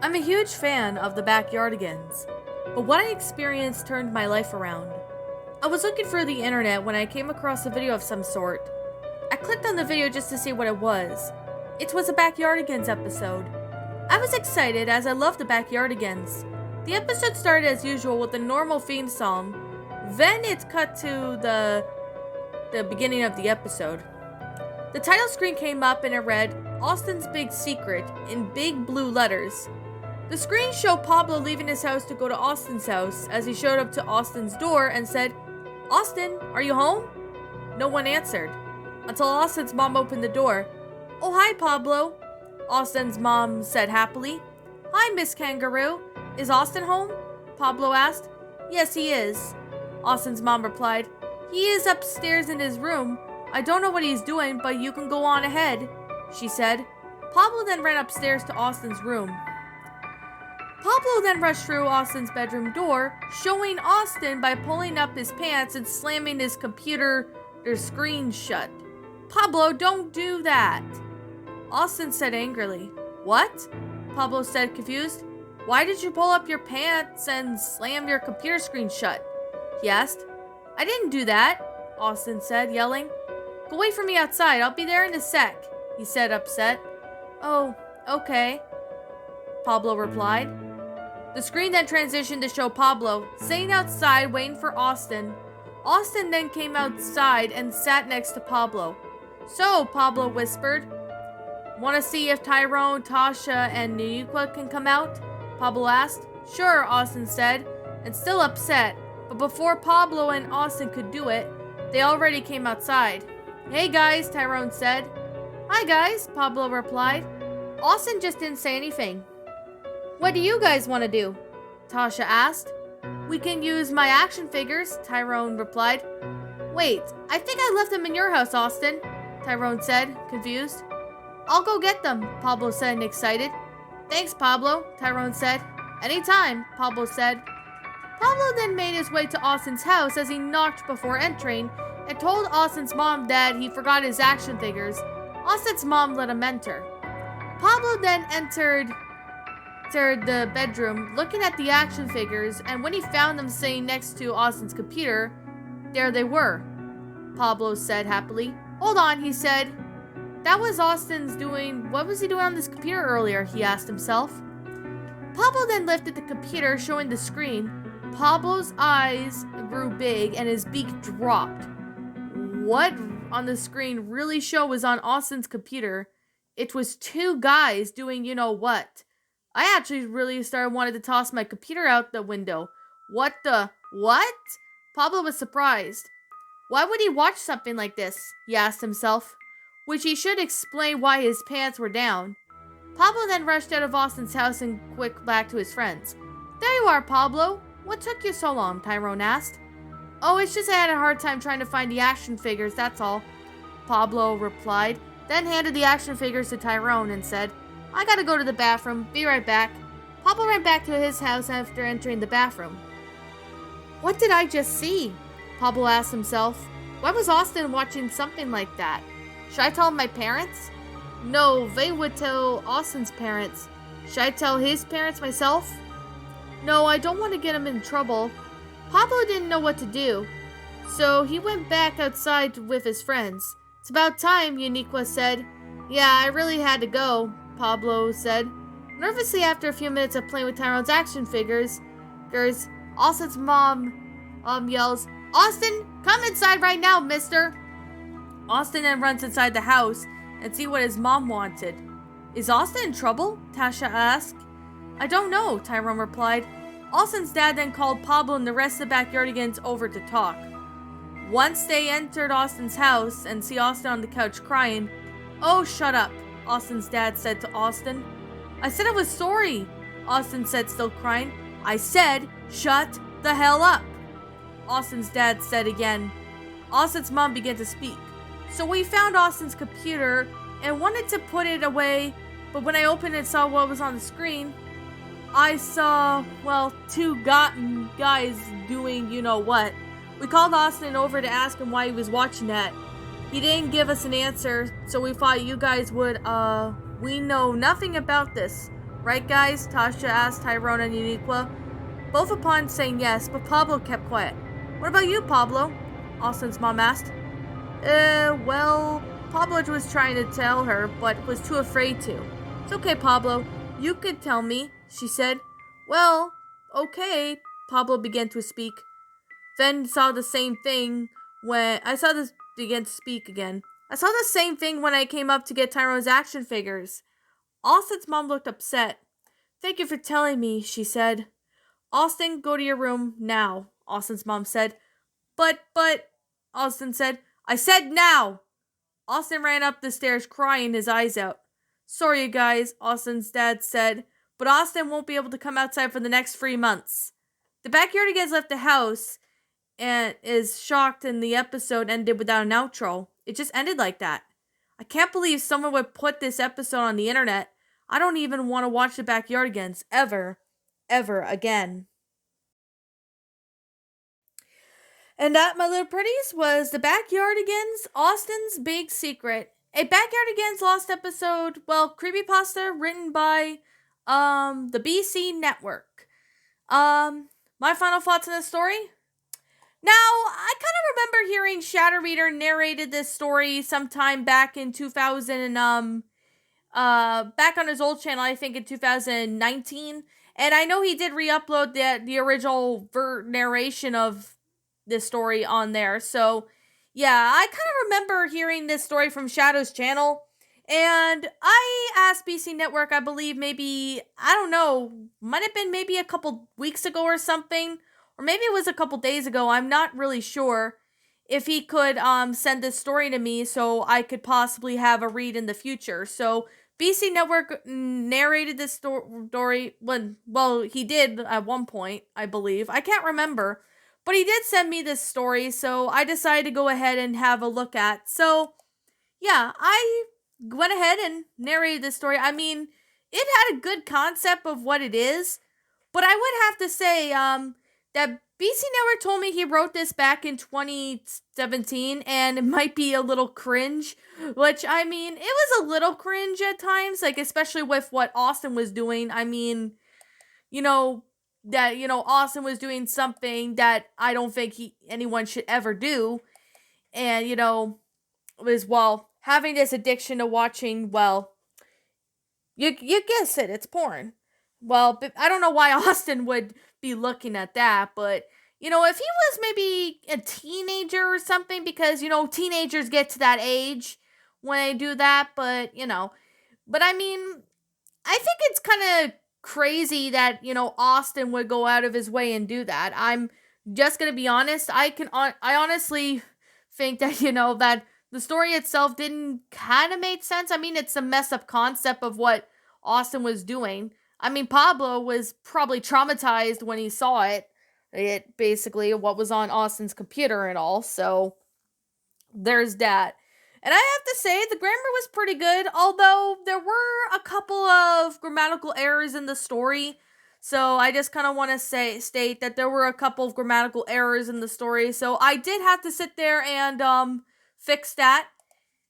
I'm a huge fan of the Backyardigans, but what I experienced turned my life around. I was looking through the internet when I came across a video of some sort. I clicked on the video just to see what it was. It was a Backyardigans episode. I was excited as I love the Backyardigans. The episode started as usual with a normal theme song, then it cut to the beginning of the episode. The title screen came up and it read, Austin's Big Secret, in big blue letters. The screen showed Pablo leaving his house to go to Austin's house as he showed up to Austin's door and said, Austin, are you home? No one answered, until Austin's mom opened the door. Oh, hi, Pablo, Austin's mom said happily. Hi, Miss Kangaroo. Is Austin home? Pablo asked. Yes, he is, Austin's mom replied. He is upstairs in his room. I don't know what he's doing, but you can go on ahead, she said. Pablo then ran upstairs to Austin's room. Pablo then rushed through Austin's bedroom door, showing Austin by pulling up his pants and slamming his computer screen shut. Pablo, don't do that, Austin said angrily. What? Pablo said confused. Why did you pull up your pants and slam your computer screen shut? He asked. I didn't do that, Austin said, yelling. Go wait for me outside, I'll be there in a sec, he said, upset. Oh, okay, Pablo replied. The screen then transitioned to show Pablo sitting outside waiting for Austin. Austin then came outside and sat next to Pablo. So, Pablo whispered, want to see if Tyrone, Tasha, and Nuyukwa can come out? Pablo asked. Sure, Austin said, and still upset, but before Pablo and Austin could do it, they already came outside. Hey guys, Tyrone said. Hi guys, Pablo replied. Austin just didn't say anything. What do you guys want to do? Tasha asked. We can use my action figures, Tyrone replied. Wait, I think I left them in your house, Austin, Tyrone said, confused. I'll go get them, Pablo said, excited. Thanks, Pablo, Tyrone said. Anytime, Pablo said. Pablo then made his way to Austin's house as he knocked before entering and told Austin's mom that he forgot his action figures. Austin's mom let him enter. Pablo then entered the bedroom looking at the action figures, and when he found them sitting next to Austin's computer, there they were, Pablo said happily. Hold on, he said. That was Austin's doing. What was he doing on this computer earlier? He asked himself. Pablo then lifted the computer, showing the screen. Pablo's eyes grew big and his beak dropped. What on the screen really showed was on Austin's computer. It was two guys doing you know what. I actually really wanted to toss my computer out the window. What? Pablo was surprised. Why would he watch something like this? He asked himself. Which he should explain why his pants were down. Pablo then rushed out of Austin's house and quick back to his friends. There you are, Pablo. What took you so long? Tyrone asked. Oh, it's just I had a hard time trying to find the action figures, that's all, Pablo replied, then handed the action figures to Tyrone and said, I gotta go to the bathroom, be right back. Pablo ran back to his house after entering the bathroom. What did I just see? Pablo asked himself. Why was Austin watching something like that? Should I tell my parents? No, they would tell Austin's parents. Should I tell his parents myself? No, I don't want to get him in trouble. Pablo didn't know what to do, so he went back outside with his friends. It's about time, Uniqua said. Yeah, I really had to go, Pablo said. Nervously after a few minutes of playing with Tyrone's action figures, Austin's mom yells, Austin, come inside right now, mister. Austin then runs inside the house and see what his mom wanted. Is Austin in trouble? Tasha asked. I don't know, Tyrone replied. Austin's dad then called Pablo and the rest of the Backyardigans over to talk. Once they entered Austin's house and see Austin on the couch crying, Oh, shut up, Austin's dad said to Austin. I said I was sorry, Austin said, still crying. I said, shut the hell up, Austin's dad said again. Austin's mom began to speak. So we found Austin's computer and wanted to put it away, but when I opened it and saw what was on the screen, I saw, two guys doing you know what. We called Austin over to ask him why he was watching that. He didn't give us an answer, so we thought you guys would, we know nothing about this. Right, guys? Tasha asked Tyrone and Uniqua, both upon saying yes, but Pablo kept quiet. What about you, Pablo? Austin's mom asked. Well, Pablo was trying to tell her, but was too afraid to. It's okay, Pablo. You could tell me, she said. Well, okay, Pablo began to speak. Then saw the same thing when I saw this began to speak again. I saw the same thing when I came up to get Tyrone's action figures. Austin's mom looked upset. Thank you for telling me, she said. Austin, go to your room now, Austin's mom said. But, Austin said. I said now! Austin ran up the stairs crying his eyes out. Sorry, you guys, Austin's dad said, but Austin won't be able to come outside for the next 3 months. The Backyardigans left the house and is shocked, and the episode ended without an outro. It just ended like that. I can't believe someone would put this episode on the internet. I don't even want to watch the Backyardigans ever again. And that, my little pretties, was the Backyardigans, Austin's Big Secret. A Backyardigans Lost episode, creepypasta written by the BC Network. My final thoughts on this story? Now, I kind of remember hearing Shadow Reader narrated this story sometime back in 2000 back on his old channel, I think in 2019. And I know he did re-upload the original narration of this story on there. So, yeah, I kind of remember hearing this story from Shadow's channel. And I asked BC Network, I believe maybe, I don't know, might have been maybe a couple weeks ago or something. Or maybe it was a couple days ago, I'm not really sure, if he could send this story to me so I could possibly have a read in the future. So, BC Network narrated this story when, he did at one point, I believe. I can't remember. But he did send me this story, so I decided to go ahead and have a look at. So, yeah, I went ahead and narrated this story. I mean, it had a good concept of what it is, but I would have to say that BC Network told me he wrote this back in 2017, and it might be a little cringe, which, I mean, it was a little cringe at times, like, especially with what Austin was doing. I mean, that, Austin was doing something that I don't think anyone should ever do, and, was, having this addiction to watching, you guess it, it's porn. Well, but I don't know why Austin would be looking at that, but, if he was maybe a teenager or something, because, teenagers get to that age when they do that, but, but I mean, I think it's kind of crazy that, Austin would go out of his way and do that. I'm just going to be honest. I honestly think that, that the story itself didn't kind of make sense. I mean, it's a messed up concept of what Austin was doing. I mean, Pablo was probably traumatized when he saw it. It basically what was on Austin's computer and all. So there's that. And I have to say, the grammar was pretty good, although there were a couple of grammatical errors in the story. So I just kind of want to state that there were a couple of grammatical errors in the story. So I did have to sit there and fix that.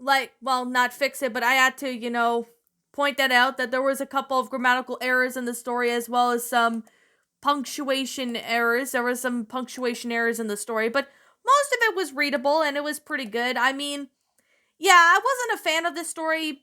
Not fix it, but I had to, point that out, that there was a couple of grammatical errors in the story, as well as some punctuation errors. There were some punctuation errors in the story, but most of it was readable, and it was pretty good. I mean, yeah, I wasn't a fan of this story,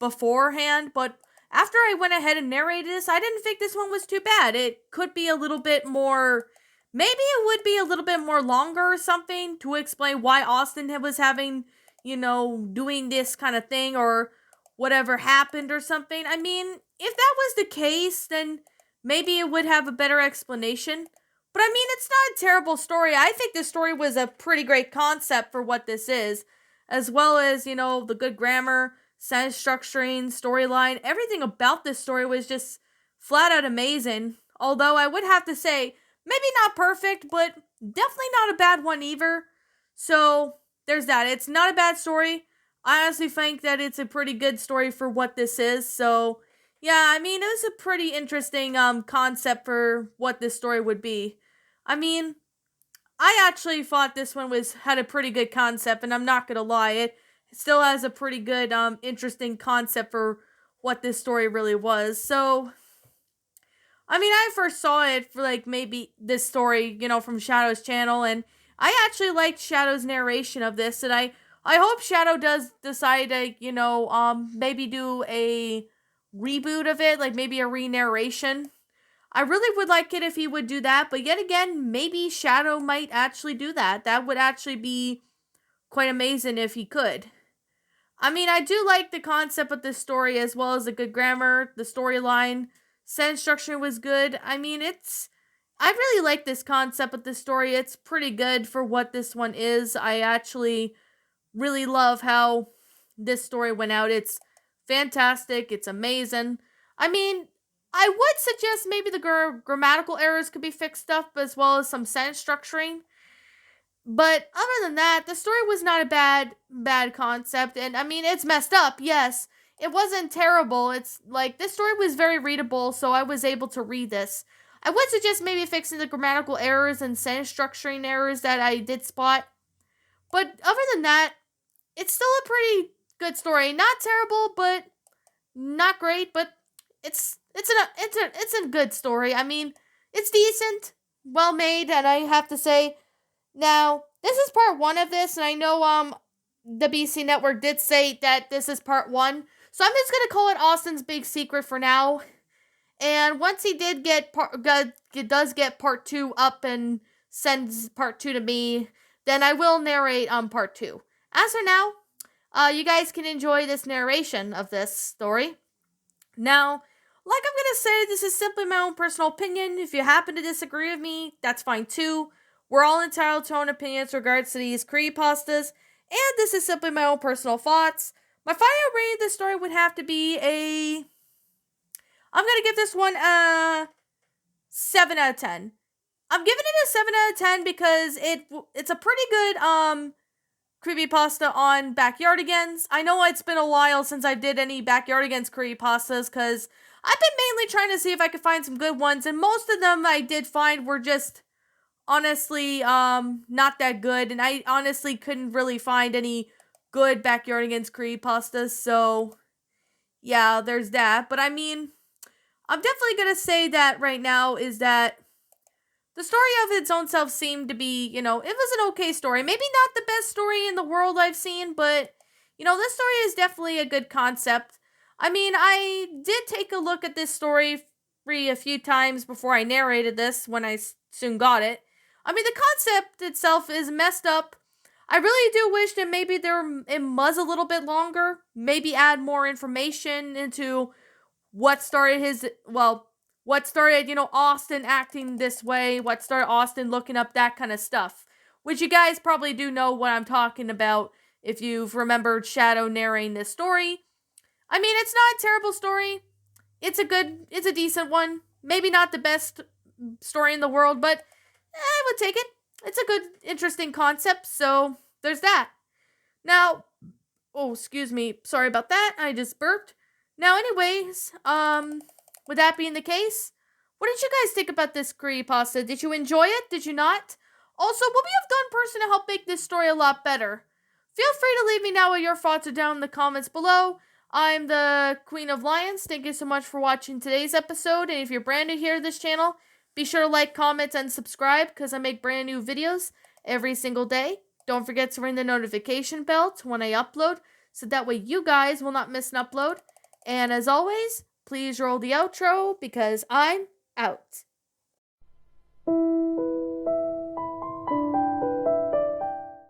beforehand, but after I went ahead and narrated this, I didn't think this one was too bad. It could be a little bit more, maybe it would be a little bit more longer or something to explain why Austin was having, doing this kind of thing or whatever happened or something. I mean, if that was the case, then maybe it would have a better explanation. But I mean, it's not a terrible story. I think this story was a pretty great concept for what this is, as well as, the good grammar, sentence structuring, storyline. Everything about this story was just flat out amazing. Although I would have to say, maybe not perfect, but definitely not a bad one either. So there's that. It's not a bad story. I honestly think that it's a pretty good story for what this is. So yeah, I mean, it was a pretty interesting concept for what this story would be. I mean, I actually thought this one had a pretty good concept, and I'm not gonna lie, it still has a pretty good interesting concept for what this story really was. So I mean, I first saw it for like maybe this story, from Shadow's channel, and I actually liked Shadow's narration of this, and I hope Shadow does decide to, maybe do a reboot of it, like maybe a re-narration. I really would like it if he would do that, but yet again, maybe Shadow might actually do that. That would actually be quite amazing if he could. I mean, I do like the concept of this story as well as the good grammar, the storyline, sentence structure was good. I mean, I really like this concept of this story. It's pretty good for what this one is. I actually really love how this story went out. It's fantastic. It's amazing. I mean, I would suggest maybe the grammatical errors could be fixed up as well as some sentence structuring. But other than that, the story was not a bad concept, and I mean it's messed up, yes. It wasn't terrible. It's like this story was very readable, so I was able to read this. I would suggest maybe fixing the grammatical errors and sentence structuring errors that I did spot. But other than that, it's still a pretty good story. Not terrible, but not great, but it's a good story. I mean, it's decent, well made, and I have to say now, this is part one of this, and I know the BC Network did say that this is part one, so I'm just gonna call it Austin's Big Secret for now. And once he does get part two up and sends part two to me, then I will narrate part two. As for now, you guys can enjoy this narration of this story. Now, like I'm gonna say, this is simply my own personal opinion. If you happen to disagree with me, that's fine too. We're all entitled to our own opinions regards to these creepypastas, and this is simply my own personal thoughts. My final rating of this story would have to be I'm gonna give this one a 7 out of 10. I'm giving it a 7 out of 10 because it's a pretty good creepypasta on Backyardigans. I know it's been a while since I did any Backyardigans creepypastas because I've been mainly trying to see if I could find some good ones, and most of them I did find were just honestly not that good, and I honestly couldn't really find any good Backyardigans creepypastas, so yeah, there's that. But I mean, I'm definitely gonna say that right now is that the story of its own self seemed to be, it was an okay story. Maybe not the best story in the world I've seen, but, this story is definitely a good concept. I mean, I did take a look at this story a few times before I narrated this when I soon got it. I mean, the concept itself is messed up. I really do wish that maybe it was a little bit longer. Maybe add more information into what started Austin acting this way, what started Austin looking up that kind of stuff. Which you guys probably do know what I'm talking about if you've remembered Shadow narrating this story. I mean, it's not a terrible story. It's a decent one. Maybe not the best story in the world, but I would take it. It's a good, interesting concept, so there's that. Now, oh, excuse me, sorry about that, I just burped. Now, anyways, with that being the case, what did you guys think about this creepypasta? Did you enjoy it? Did you not? Also, what would you have done personally to help make this story a lot better? Feel free to leave me now what your thoughts are down in the comments below. I'm the Queen of Lions. Thank you so much for watching today's episode, and if you're brand new here to this channel, be sure to like, comment, and subscribe because I make brand new videos every single day. Don't forget to ring the notification bell to when I upload so that way you guys will not miss an upload. And as always, please roll the outro because I'm out.